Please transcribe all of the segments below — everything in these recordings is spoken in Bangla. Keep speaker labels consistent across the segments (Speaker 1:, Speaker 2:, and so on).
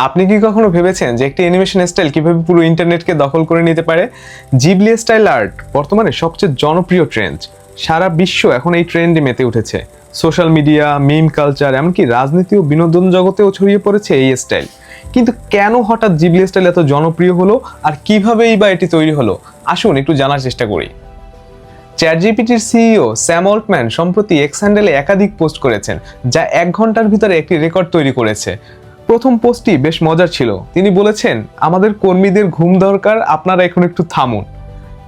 Speaker 1: আপনি কি কখনো ভেবেছেন যে একটি অ্যানিমেশন স্টাইল কিভাবে পুরো ইন্টারনেটকে দখল করে নিতে পারে? জিবলি স্টাইল আর্ট বর্তমানে সবচেয়ে জনপ্রিয় ট্রেন্ড। সারা বিশ্ব এখন এই ট্রেন্ডে মেতে উঠেছে। সোশ্যাল মিডিয়া, মিম কালচার, এমনকি রাজনীতি ও বিনোদন জগতেও ছড়িয়ে পড়েছে এই স্টাইল। কিন্তু কেন হঠাৎ জিবলি স্টাইল এত জনপ্রিয় হলো, আর কিভাবেই বা এটি তৈরি হলো? আসুন একটু জানার চেষ্টা করি। চ্যাটজিপিটির সিইও স্যাম অল্টম্যান সম্প্রতি এক্স হ্যান্ডেলে একাধিক পোস্ট করেছেন, যা 1 ঘন্টার ভিতরে একটি রেকর্ড তৈরি করেছে। প্রথম পোস্টটি বেশ মজার ছিল। তিনি বলেছেন, আমাদের কর্মীদের ঘুম দরকার, আপনারা এখন একটু থামুন।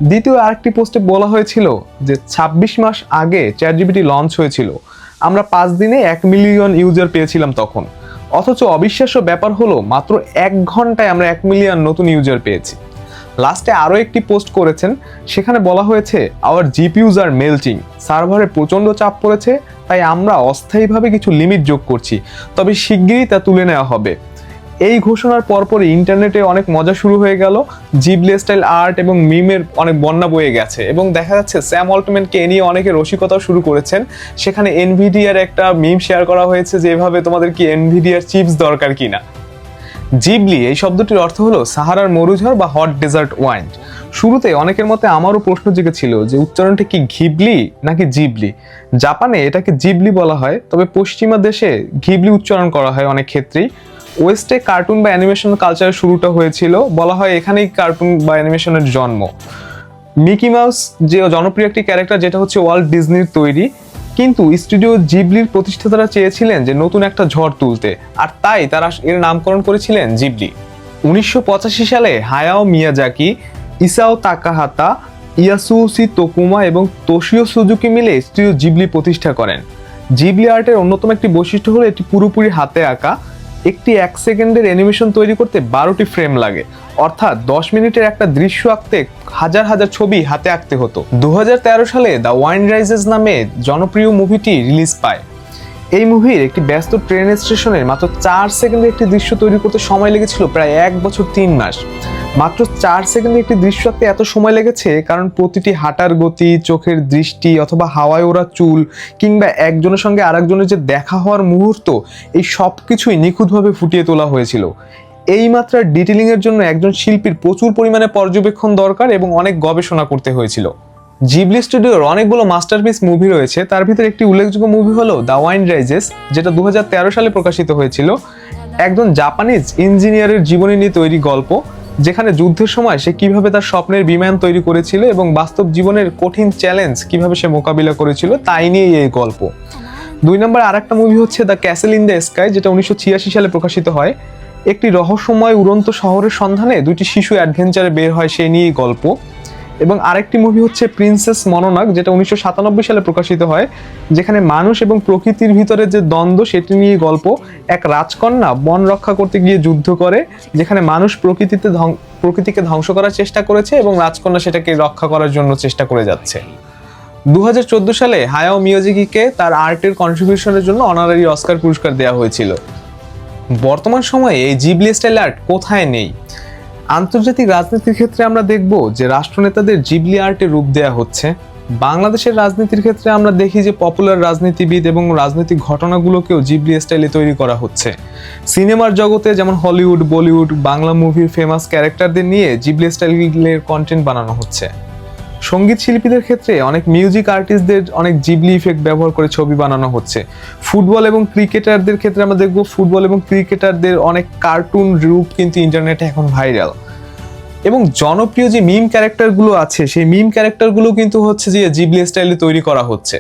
Speaker 1: দ্বিতীয় আরেকটি পোস্টে বলা হয়েছিল যে 26 মাস আগে চ্যাটজিপিটি লঞ্চ হয়েছিল, আমরা 5 দিনে 1 মিলিয়ন ইউজার পেয়েছিলাম তখন। অথচ অবিশ্বাস্য ব্যাপার হলো মাত্র 1 ঘন্টায় আমরা 1 মিলিয়ন নতুন ইউজার পেয়েছি। লাস্টে আরও একটি পোস্ট করেছেন, সেখানে বলা হয়েছে, আওয়ার জিপিইউজ আর মেল্টিং, সার্ভারে প্রচণ্ড চাপ পড়েছে, তাই আমরা অস্থায়ীভাবে কিছু লিমিট যোগ করছি, তবে শিগগিরই তা তুলে নেওয়া হবে। এই ঘোষণার পরপরই ইন্টারনেটে অনেক মজা শুরু হয়ে গেল। জিবলি স্টাইল আর্ট এবং মিমের অনেক বন্যা বয়ে গেছে এবং দেখা যাচ্ছে স্যাম অল্টম্যানকে এ নিয়ে অনেকে রসিকতাও শুরু করেছেন। সেখানে এনভিডিআর একটা মিম শেয়ার করা হয়েছে যে এভাবে তোমাদের কি এনভিডিআর চিপস দরকার কিনা। জিবলি এই শব্দটির অর্থ হলো সাহারার মরুঝড় বা হট ডেজার্ট ওয়াইন। শুরুতে অনেকের মতে আমারও প্রশ্ন জেগেছিল যে উচ্চারণটা কি ঘিবলি নাকি জিবলি। জাপানে এটাকে জিবলি বলা হয়, তবে পশ্চিমা দেশে ঘিবলি উচ্চারণ করা হয় অনেক ক্ষেত্রেই। ওয়েস্টে কার্টুন বা অ্যানিমেশন কালচারের শুরুটা হয়েছিল, বলা হয় এখানেই কার্টুন বা অ্যানিমেশনের জন্ম। মিকি মাউস যে জনপ্রিয় একটি ক্যারেক্টার, যেটা হচ্ছে ওয়াল্ট ডিজনির তৈরি, কিন্তু স্টুডিও জিবলির প্রতিষ্ঠাতারা চেয়েছিলেন যে নতুন একটা ঝড় তুলতে, আর তাই তারা এর নামকরণ করেছিলেন জিবলি। 1985 সালে হায়াও মিয়াজাকি, ইসাও তাকাহাতা, ইয়াসুসি তোকুমা এবং তোশিও সুজুকি মিলে স্টুডিও জিবলি প্রতিষ্ঠা করেন। জিবলি আর্টের অন্যতম একটি বৈশিষ্ট্য হলো এটি পুরোপুরি হাতে আঁকা। একটি 1 সেকেন্ডের অ্যানিমেশন তৈরি করতে 12টি ফ্রেম লাগে, অর্থাৎ 10 মিনিটের একটা দৃশ্য আঁকতে হাজার হাজার ছবি হাতে আঁকতে হতো। 2013 সালে দ্য ওয়াইন্ড রাইজেস নামে জনপ্রিয় মুভিটি রিলিজ পায়। এই মুভির একটি ব্যস্ত ট্রেন স্টেশনের মাত্র 4 সেকেন্ডে একটি দৃশ্য তৈরি করতে সময় লেগেছিল প্রায় 1 বছর 3 মাস। মাত্র 4 সেকেন্ডে একটি দৃশ্য আঁকতে এত সময় লেগেছে কারণ প্রতিটি হাঁটার গতি, চোখের দৃষ্টি, অথবা হাওয়ায় ওড়া চুল, কিংবা একজনের সঙ্গে আরেকজনের যে দেখা হওয়ার মুহূর্ত, এই সব কিছুই নিখুঁতভাবে ফুটিয়ে তোলা হয়েছিল। এই মাত্রার ডিটেলিং এর জন্য একজন শিল্পীর প্রচুর পরিমাণে পর্যবেক্ষণ দরকার এবং অনেক গবেষণা করতে হয়েছিল। জিবলি স্টুডিওর অনেকগুলো মাস্টারপিস মুভি রয়েছে, তার ভিতরে একটি উল্লেখযোগ্য মুভি হলো দ্য ওয়াইন্ড রাইজেস, যেটা 2013 সালে প্রকাশিত হয়েছিল। একজন জাপানিজ ইঞ্জিনিয়ারের জীবনী নিয়ে তৈরি গল্প, যেখানে যুদ্ধের সময় সে কিভাবে তার স্বপ্নের বিমান তৈরি করেছিল এবং বাস্তব জীবনের কঠিন চ্যালেঞ্জ কিভাবে সে মোকাবিলা করেছিল, তাই নিয়ে এই গল্প। 2 নম্বর আরেকটা মুভি হচ্ছে the castle in the sky, যেটা 1986 সালে প্রকাশিত হয়। একটি রহস্যময় উড়ন্ত শহরের সন্ধানে 2টি শিশু অ্যাডভেঞ্চারে বের হয়, সেই নিয়েই গল্প। এবং আরেকটি মুভি হচ্ছে প্রিন্সেস মনোনাগ, যেটা 1997 সালে প্রকাশিত হয়, যেখানে মানুষ এবং প্রকৃতির ভিতরে যে দ্বন্দ্ব, সেটি নিয়ে গল্প। এক রাজকন্যা বন রক্ষা করতে গিয়ে যুদ্ধ করে, যেখানে মানুষ প্রকৃতিকে ধ্বংস করার চেষ্টা করেছে এবং রাজকন্যা সেটাকে রক্ষা করার জন্য চেষ্টা করে যাচ্ছে। 2014 সালে হায়াও মিয়াজাকিকে তার আর্টের কন্ট্রিবিউশনের জন্য অনারারি অস্কার পুরস্কার দেওয়া হয়েছিল। বর্তমান সময়ে এই জিবলি স্টাইল আর্ট কোথায় নেই? আন্তর্জাতিক রাজনীতির ক্ষেত্রে আমরা দেখব যে রাষ্ট্রনেতাদের জিবলি আর্টে রূপ দেওয়া হচ্ছে। বাংলাদেশের রাজনীতির ক্ষেত্রে আমরা দেখি যে পপুলার রাজনীতিবিদ এবং রাজনৈতিক ঘটনাগুলোকেও জিবলি স্টাইলে তৈরি করা হচ্ছে। সিনেমার জগতে যেমন হলিউড, বলিউড, বাংলা মুভির ফেমাস ক্যারেক্টারদের নিয়ে জিবলি স্টাইলের কন্টেন্ট বানানো হচ্ছে। সঙ্গীত শিল্পীদের ক্ষেত্রে অনেক মিউজিক আর্টিস্টদের অনেক জিবলি ইফেক্ট ব্যবহার করে ছবি বানানো হচ্ছে। ফুটবল এবং ক্রিকেটারদের ক্ষেত্রে আমরা দেখব ফুটবল এবং ক্রিকেটারদের অনেক কার্টুন রূপ কিন্তু ইন্টারনেটে এখন ভাইরাল। এবং জনপ্রিয় যে মিম ক্যারেক্টারগুলো আছে, সেই মিম ক্যারেক্টারগুলো কিন্তু হচ্ছে যে জিবলি স্টাইলে তৈরি করা হচ্ছে।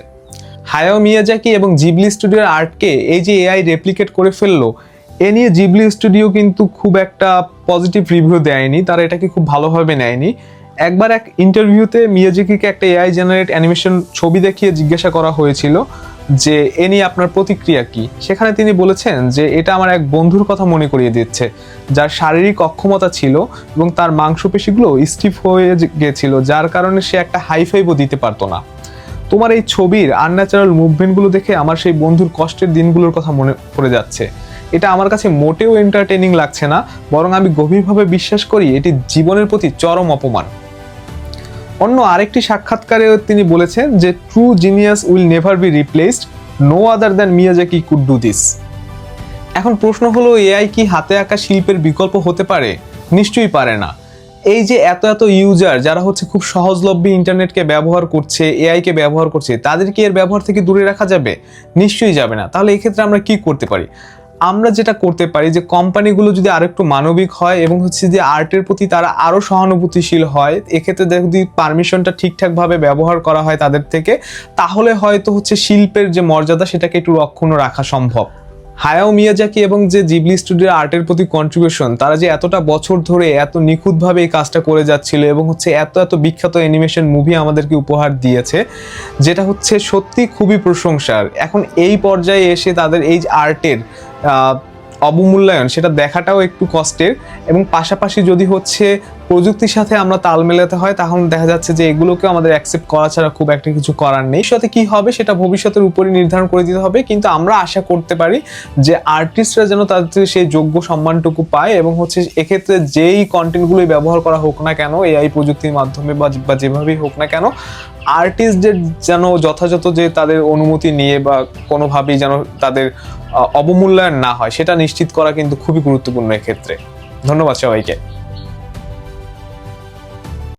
Speaker 1: হায়াও মিয়াজাকি এবং জিবলি স্টুডিওর আর্টকে এই যে এআই রেপ্লিকেট করে ফেললো, এ নিয়ে জিবলি স্টুডিও কিন্তু খুব একটা পজিটিভ রিভিউ দেয়নি, তারা এটাকে খুব ভালোভাবে নেয়নি। একবার এক ইন্টারভিউতে মিয়াজাকিকে একটা এআই জেনারেট অ্যানিমেশন ছবি দেখিয়ে জিজ্ঞাসা করা হয়েছিল যে এ নিয়ে আপনার প্রতিক্রিয়া কি। সেখানে তিনি বলেছেন যে এটা আমার এক বন্ধুর কথা মনে করিয়ে দিচ্ছে, যার শারীরিক অক্ষমতা ছিল এবং তার মাংসপেশিগুলো স্টিফ হয়ে গেছিল, যার কারণে সে একটা হাইফাইভও দিতে পারতো না। তোমার এই ছবির আনন্যাচারাল মুভমেন্টগুলো দেখে আমার সেই বন্ধুর কষ্টের দিনগুলোর কথা মনে পড়ে যাচ্ছে। এটা আমার কাছে মোটেও এন্টারটেইনিং লাগছে না, বরং আমি গভীরভাবে বিশ্বাস করি এটি জীবনের প্রতি চরম অপমান। অন্য আরেকটি সাক্ষাৎকারে তিনি বলেছেন যে true genius will never be replaced, no other than Miyazaki could do this. এখন প্রশ্ন হলো, এআই কি হাতে আঁকা শিল্পের বিকল্প হতে পারে? নিশ্চয়ই পারে না। এই যে এত এত ইউজার যারা হচ্ছে খুব সহজলভ্য ইন্টারনেটকে ব্যবহার করছে, এআই কে ব্যবহার করছে, তাদেরকে এর ব্যবহার থেকে দূরে রাখা যাবে? নিশ্চয়ই যাবে না। তাহলে এক্ষেত্রে আমরা কি করতে পারি? আমরা যেটা করতে পারি যে কোম্পানিগুলো যদি আরেকটু মানবিক হয় এবং হচ্ছে যে আর্টের প্রতি তারা আরো সহানুভূতিশীল হয়, এক্ষেত্রে যদি পারমিশনটা ঠিকঠাকভাবে ব্যবহার করা হয় তাদের থেকে, তাহলে হয়তো হচ্ছে শিল্পের যে মর্যাদা সেটাকে একটু রক্ষণ রাখা সম্ভব। হায়াও মিয়াজাকি এবং যে জিবলি স্টুডিওর আর্টের প্রতি কন্ট্রিবিউশন, তারা যে এতটা বছর ধরে এত নিখুঁতভাবে এই কাজটা করে যাচ্ছিল এবং হচ্ছে এত এত বিখ্যাত অ্যানিমেশন মুভি আমাদেরকে উপহার দিয়েছে, যেটা হচ্ছে সত্যি খুবই প্রশংসার। এখন এই পর্যায়ে এসে তাদের এই আর্টের অবমূল্যায়ন সেটা দেখাটাও একটু কষ্টের, এবং পাশাপাশি যদি হচ্ছে প্রযুক্তির সাথে আমরা তাল মেলাতে হয়, তাহলে দেখা যাচ্ছে যে এগুলোকে আমাদের অ্যাকসেপ্ট করা ছাড়া খুব একটা কিছু করার নেই। সাথে কি হবে সেটা ভবিষ্যতের উপরই নির্ধারণ করে দিতে হবে, কিন্তু আমরা আশা করতে পারি যে আর্টিস্টরা যেন তাদের সেই যোগ্য সম্মানটুকু পায়, এবং হচ্ছে এক্ষেত্রে যেই কন্টেন্টগুলোই ব্যবহার করা হোক না কেন এআই প্রযুক্তির মাধ্যমে বা যেভাবেই হোক না কেন, আর্টিস্টদের যেন যথাযথ যে তাদের অনুমতি নিয়ে বা কোনোভাবেই যেন তাদের অবমূল্যায়ন না হয়, সেটা নিশ্চিত করা কিন্তু খুবই গুরুত্বপূর্ণ এক্ষেত্রে। ধন্যবাদ সবাইকে।